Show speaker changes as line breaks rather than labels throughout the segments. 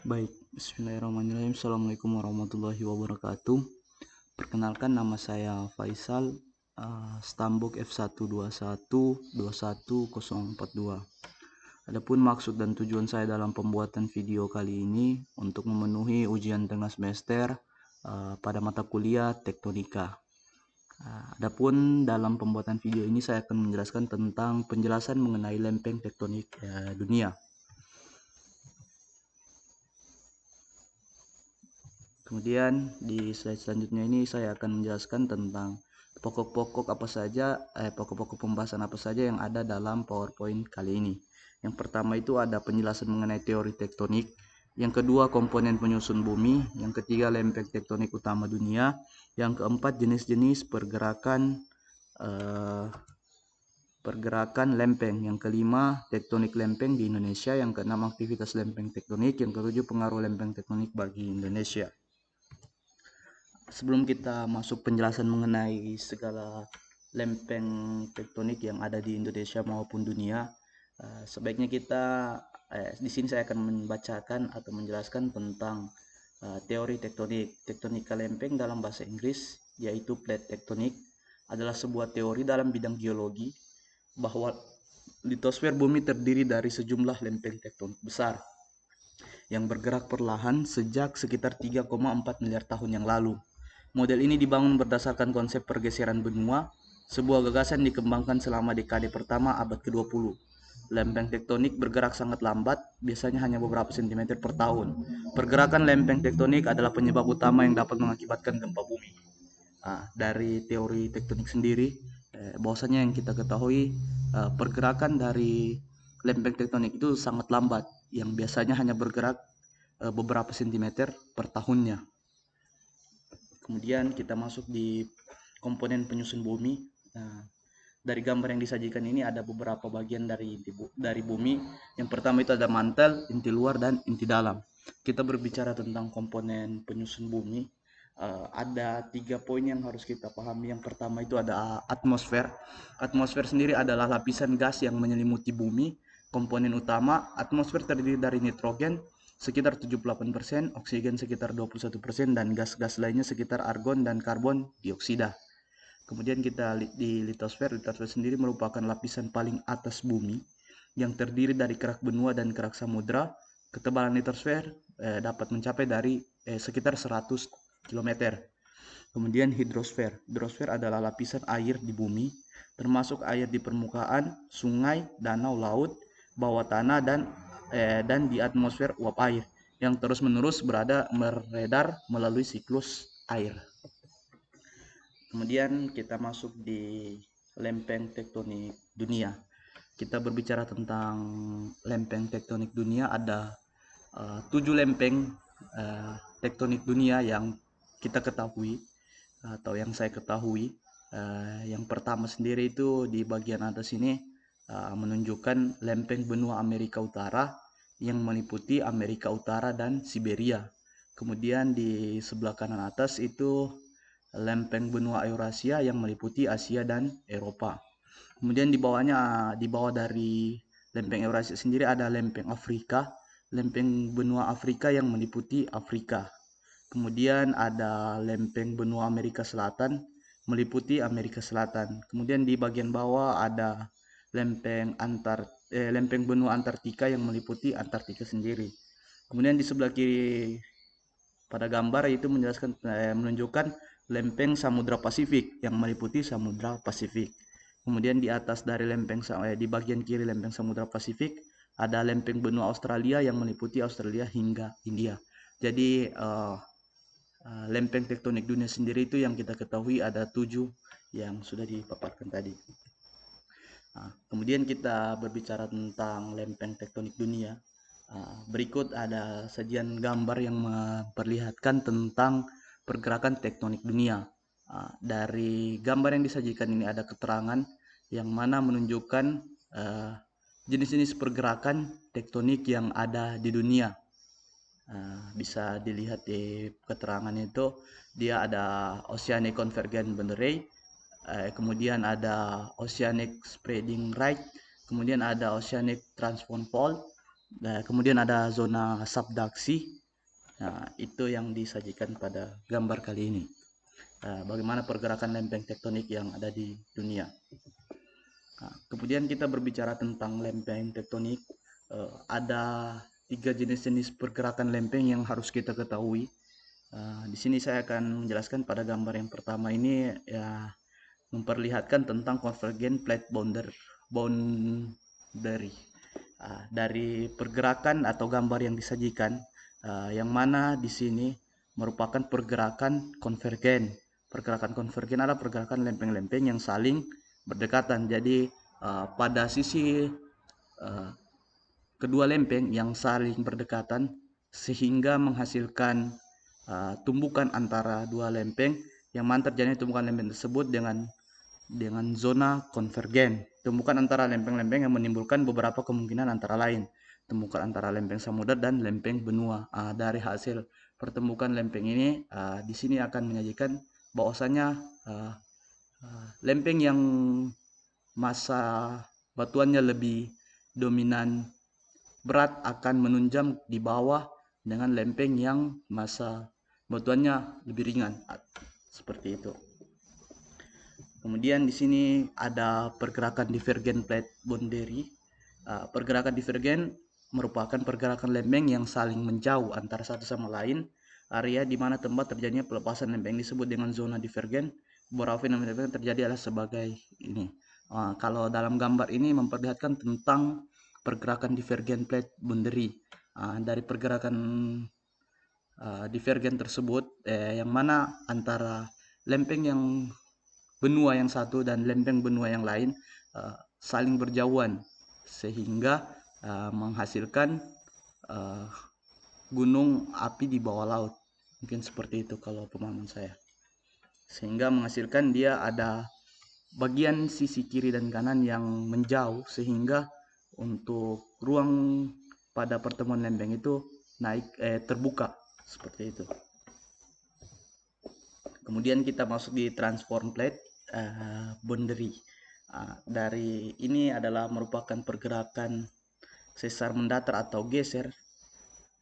Baik, bismillahirrahmanirrahim. Assalamualaikum warahmatullahi wabarakatuh. Perkenalkan, nama saya Faisal, Stambuk F12121210042. Adapun maksud dan tujuan saya dalam pembuatan video kali ini untuk memenuhi ujian tengah semester pada mata kuliah tektonika. Adapun dalam pembuatan video ini saya akan menjelaskan tentang penjelasan mengenai lempeng tektonik dunia. Kemudian di slide selanjutnya ini saya akan menjelaskan tentang pokok-pokok pembahasan apa saja yang ada dalam PowerPoint kali ini. Yang pertama itu ada penjelasan mengenai teori tektonik, yang kedua komponen penyusun bumi, yang ketiga lempeng tektonik utama dunia, yang keempat jenis-jenis pergerakan lempeng, yang kelima tektonik lempeng di Indonesia, yang keenam aktivitas lempeng tektonik, yang ketujuh pengaruh lempeng tektonik bagi Indonesia. Sebelum kita masuk penjelasan mengenai segala lempeng tektonik yang ada di Indonesia maupun dunia, sebaiknya kita di sini saya akan membacakan atau menjelaskan tentang teori tektonik. Tektonika lempeng dalam bahasa Inggris yaitu plate tectonic adalah sebuah teori dalam bidang geologi bahwa litosfer bumi terdiri dari sejumlah lempeng tektonik besar yang bergerak perlahan sejak sekitar 3,4 miliar tahun yang lalu. Model ini dibangun berdasarkan konsep pergeseran benua, sebuah gagasan dikembangkan selama dekade pertama abad ke-20. Lempeng tektonik bergerak sangat lambat, biasanya hanya beberapa sentimeter per tahun. Pergerakan lempeng tektonik adalah penyebab utama yang dapat mengakibatkan gempa bumi. Dari teori tektonik sendiri, bahwasanya yang kita ketahui pergerakan dari lempeng tektonik itu sangat lambat, yang biasanya hanya bergerak beberapa sentimeter per tahunnya. Kemudian kita masuk di komponen penyusun bumi. Nah, dari gambar yang disajikan ini ada beberapa bagian dari bumi. Yang pertama itu ada mantel, inti luar, dan inti dalam. Kita berbicara tentang komponen penyusun bumi. Ada 3 poin yang harus kita pahami. Yang pertama itu ada atmosfer. Atmosfer sendiri adalah lapisan gas yang menyelimuti bumi. Komponen utama atmosfer terdiri dari nitrogen sekitar 78%, oksigen sekitar 21%, dan gas-gas lainnya sekitar argon dan karbon dioksida. Kemudian kita di litosfer. Litosfer sendiri merupakan lapisan paling atas bumi yang terdiri dari kerak benua dan kerak samudra. Ketebalan litosfer dapat mencapai dari sekitar 100 km. Kemudian hidrosfer. Hidrosfer adalah lapisan air di bumi, termasuk air di permukaan, sungai, danau, laut, bawah tanah, dan di atmosfer uap air yang terus-menerus beredar melalui siklus air. Kemudian kita masuk di lempeng tektonik dunia. Kita berbicara tentang lempeng tektonik dunia. Ada 7 lempeng tektonik dunia yang kita ketahui atau yang saya ketahui. Yang pertama sendiri itu di bagian atas ini menunjukkan lempeng benua Amerika Utara yang meliputi Amerika Utara dan Siberia. Kemudian di sebelah kanan atas itu lempeng benua Eurasia yang meliputi Asia dan Eropa. Kemudian di bawahnya, di bawah dari lempeng Eurasia sendiri ada lempeng Afrika, lempeng benua Afrika yang meliputi Afrika. Kemudian ada lempeng benua Amerika Selatan meliputi Amerika Selatan. Kemudian di bagian bawah ada lempeng benua Antartika yang meliputi Antartika sendiri. Kemudian di sebelah kiri pada gambar itu menunjukkan lempeng Samudra Pasifik yang meliputi Samudra Pasifik. Kemudian di atas dari di bagian kiri lempeng Samudra Pasifik ada lempeng benua Australia yang meliputi Australia hingga India. Jadi lempeng tektonik dunia sendiri itu yang kita ketahui ada 7 yang sudah dipaparkan tadi. Kemudian kita berbicara tentang lempeng tektonik dunia. Berikut ada sajian gambar yang memperlihatkan tentang pergerakan tektonik dunia. Dari gambar yang disajikan ini ada keterangan yang mana menunjukkan jenis-jenis pergerakan tektonik yang ada di dunia. Bisa dilihat di keterangan itu, dia ada Oceanic Convergent Band Array, kemudian ada Oceanic Spreading Right, kemudian ada Oceanic Transform Fault, Kemudian ada zona subduksi. Nah, itu yang disajikan pada gambar kali ini. Bagaimana pergerakan lempeng tektonik yang ada di dunia. Kemudian kita berbicara tentang lempeng tektonik. Ada 3 jenis-jenis pergerakan lempeng yang harus kita ketahui. Di sini saya akan menjelaskan pada gambar yang pertama ini, ya, memperlihatkan tentang convergent plate boundary. Dari pergerakan atau gambar yang disajikan, yang mana di sini merupakan pergerakan konvergen. Pergerakan konvergen adalah pergerakan lempeng-lempeng yang saling berdekatan. Jadi pada sisi kedua lempeng yang saling berdekatan sehingga menghasilkan tumbukan antara dua lempeng, yang mana terjadi tumbukan lempeng tersebut dengan zona konvergen. Tumbukan antara lempeng-lempeng yang menimbulkan beberapa kemungkinan antara lain. Tumbukan antara lempeng samudra dan lempeng benua. Dari hasil pertumbukan lempeng ini, di sini akan menyajikan bahwasanya lempeng yang massa batuannya lebih dominan berat akan menunjam di bawah dengan lempeng yang massa batuannya lebih ringan. Seperti itu. Kemudian di sini ada pergerakan divergen plate boundary. Pergerakan divergen merupakan pergerakan lempeng yang saling menjauh antara satu sama lain. Area di mana tempat terjadinya pelepasan lempeng disebut dengan zona divergen. Beberapa fenomena yang terjadi adalah sebagai ini. Kalau dalam gambar ini memperlihatkan tentang pergerakan divergen plate boundary. Dari pergerakan divergen tersebut, yang mana antara lempeng yang benua yang satu dan lempeng benua yang lain saling berjauhan sehingga menghasilkan gunung api di bawah laut. Mungkin seperti itu kalau pemahaman saya. Sehingga menghasilkan dia ada bagian sisi kiri dan kanan yang menjauh sehingga untuk ruang pada pertemuan lempeng itu terbuka seperti itu. Kemudian kita masuk di transform plate boundary. Dari ini adalah merupakan pergerakan sesar mendatar atau geser,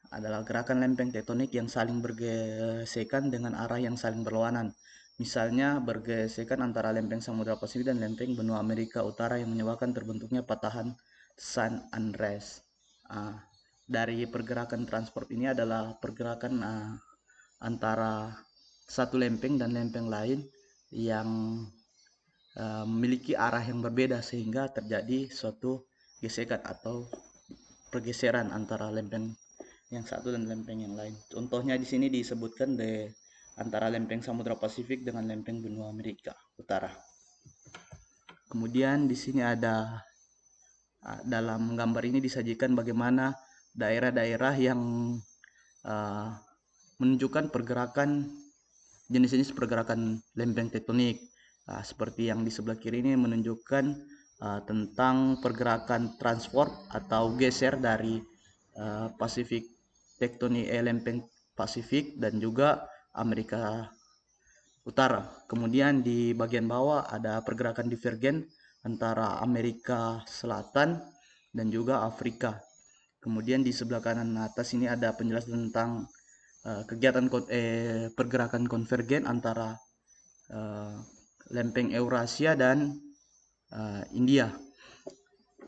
adalah gerakan lempeng tektonik yang saling bergesekan dengan arah yang saling berlawanan. Misalnya bergesekan antara lempeng Samudra Pasifik dan lempeng benua Amerika Utara yang menyebabkan terbentuknya patahan San Andreas. Dari pergerakan transport ini adalah pergerakan antara satu lempeng dan lempeng lain yang memiliki arah yang berbeda sehingga terjadi suatu gesekan atau pergeseran antara lempeng yang satu dan lempeng yang lain. Contohnya di sini disebutkan antara lempeng Samudra Pasifik dengan lempeng benua Amerika Utara. Kemudian di sini ada dalam gambar ini disajikan bagaimana daerah-daerah yang menunjukkan pergerakan jenis-jenis pergerakan lempeng tektonik. Seperti yang di sebelah kiri ini menunjukkan tentang pergerakan transport atau geser dari Pasifik tektonik lempeng Pasifik dan juga Amerika Utara. Kemudian di bagian bawah ada pergerakan divergen antara Amerika Selatan dan juga Afrika. Kemudian di sebelah kanan atas ini ada penjelasan tentang kegiatan pergerakan konvergen antara lempeng Eurasia dan India.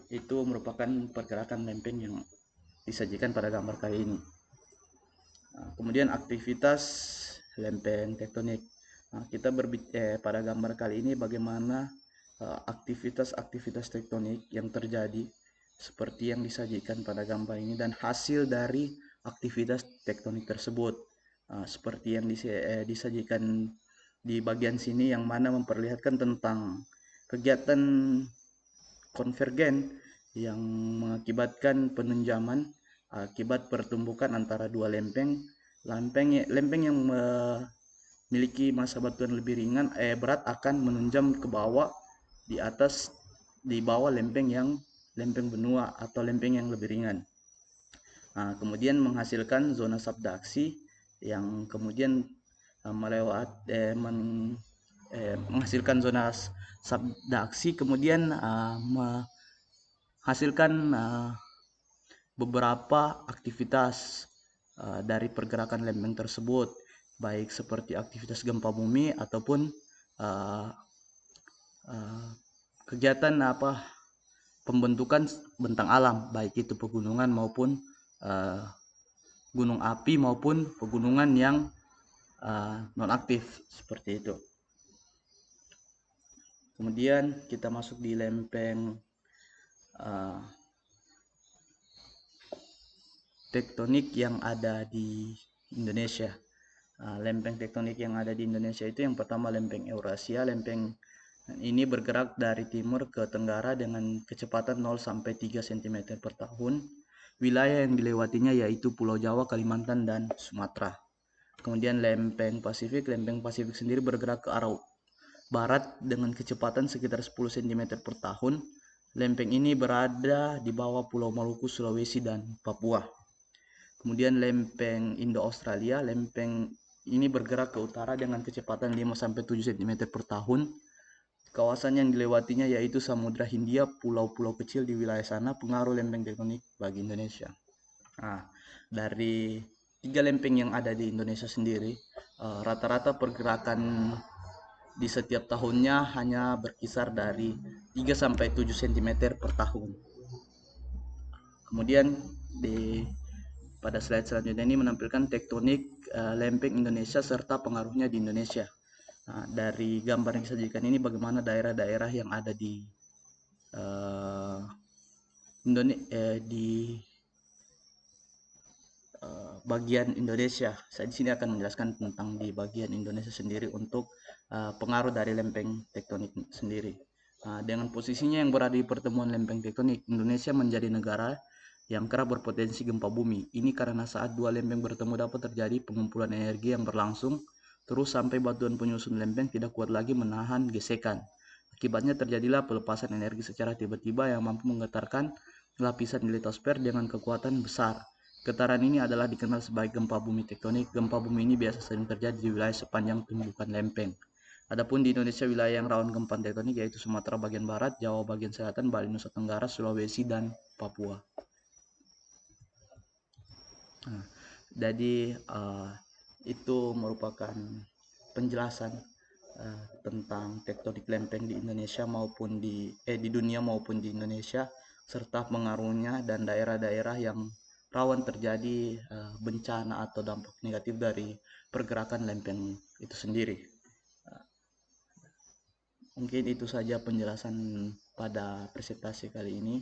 Itu merupakan pergerakan lempeng yang disajikan pada gambar kali ini. Kemudian aktivitas lempeng tektonik. Kita berbicara pada gambar kali ini bagaimana aktivitas-aktivitas tektonik yang terjadi seperti yang disajikan pada gambar ini dan hasil dari aktivitas tektonik tersebut. Seperti yang disajikan di bagian sini yang mana memperlihatkan tentang kegiatan konvergen yang mengakibatkan penunjaman akibat pertumbukan antara dua lempeng yang memiliki massa batuan lebih ringan berat akan menunjam ke bawah di bawah lempeng benua atau lempeng yang lebih ringan. Kemudian menghasilkan zona subduksi yang kemudian menghasilkan zona subduksi, kemudian menghasilkan beberapa aktivitas dari pergerakan lempeng tersebut, baik seperti aktivitas gempa bumi ataupun uh, uh, kegiatan pembentukan bentang alam, baik itu pegunungan maupun uh, gunung api maupun pegunungan yang nonaktif seperti itu. Kemudian kita masuk di lempeng tektonik yang ada di Indonesia. Lempeng tektonik yang ada di Indonesia itu yang pertama lempeng Eurasia. Lempeng ini bergerak dari timur ke tenggara dengan kecepatan 0 sampai 3 cm per tahun. Wilayah yang dilewatinya yaitu Pulau Jawa, Kalimantan, dan Sumatera. Kemudian lempeng Pasifik sendiri bergerak ke arah barat dengan kecepatan sekitar 10 cm per tahun. Lempeng ini berada di bawah Pulau Maluku, Sulawesi, dan Papua. Kemudian lempeng Indo-Australia, lempeng ini bergerak ke utara dengan kecepatan 5-7 cm per tahun. Kawasan yang dilewatinya yaitu Samudra Hindia, pulau-pulau kecil di wilayah sana, pengaruh lempeng tektonik bagi Indonesia. Nah, dari 3 lempeng yang ada di Indonesia sendiri, rata-rata pergerakan di setiap tahunnya hanya berkisar dari 3-7 cm per tahun. Kemudian pada slide selanjutnya ini menampilkan tektonik lempeng Indonesia serta pengaruhnya di Indonesia. Nah, dari gambar yang disajikan ini bagaimana daerah-daerah yang ada di bagian Indonesia. Saya di sini akan menjelaskan tentang di bagian Indonesia sendiri untuk pengaruh dari lempeng tektonik sendiri. Dengan posisinya yang berada di pertemuan lempeng tektonik, Indonesia menjadi negara yang kerap berpotensi gempa bumi. Ini karena saat dua lempeng bertemu dapat terjadi pengumpulan energi yang berlangsung terus sampai batuan penyusun lempeng tidak kuat lagi menahan gesekan. Akibatnya terjadilah pelepasan energi secara tiba-tiba yang mampu menggetarkan lapisan di litosfer dengan kekuatan besar. Getaran ini adalah dikenal sebagai gempa bumi tektonik. Gempa bumi ini biasa sering terjadi di wilayah sepanjang tumbukan lempeng. Adapun di Indonesia, wilayah yang rawan gempa tektonik yaitu Sumatera bagian barat, Jawa bagian selatan, Bali Nusa Tenggara, Sulawesi, dan Papua. Nah, jadi itu merupakan penjelasan tentang tektonik lempeng di Indonesia maupun di dunia maupun di Indonesia, serta pengaruhnya dan daerah-daerah yang rawan terjadi bencana atau dampak negatif dari pergerakan lempeng itu sendiri. Mungkin itu saja penjelasan pada presentasi kali ini.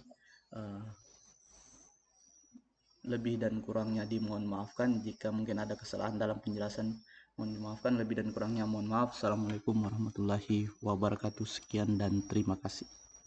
Lebih dan kurangnya dimohon maafkan. Jika mungkin ada kesalahan dalam penjelasan, mohon dimaafkan. Lebih dan kurangnya mohon maaf. Assalamualaikum warahmatullahi wabarakatuh. Sekian dan terima kasih.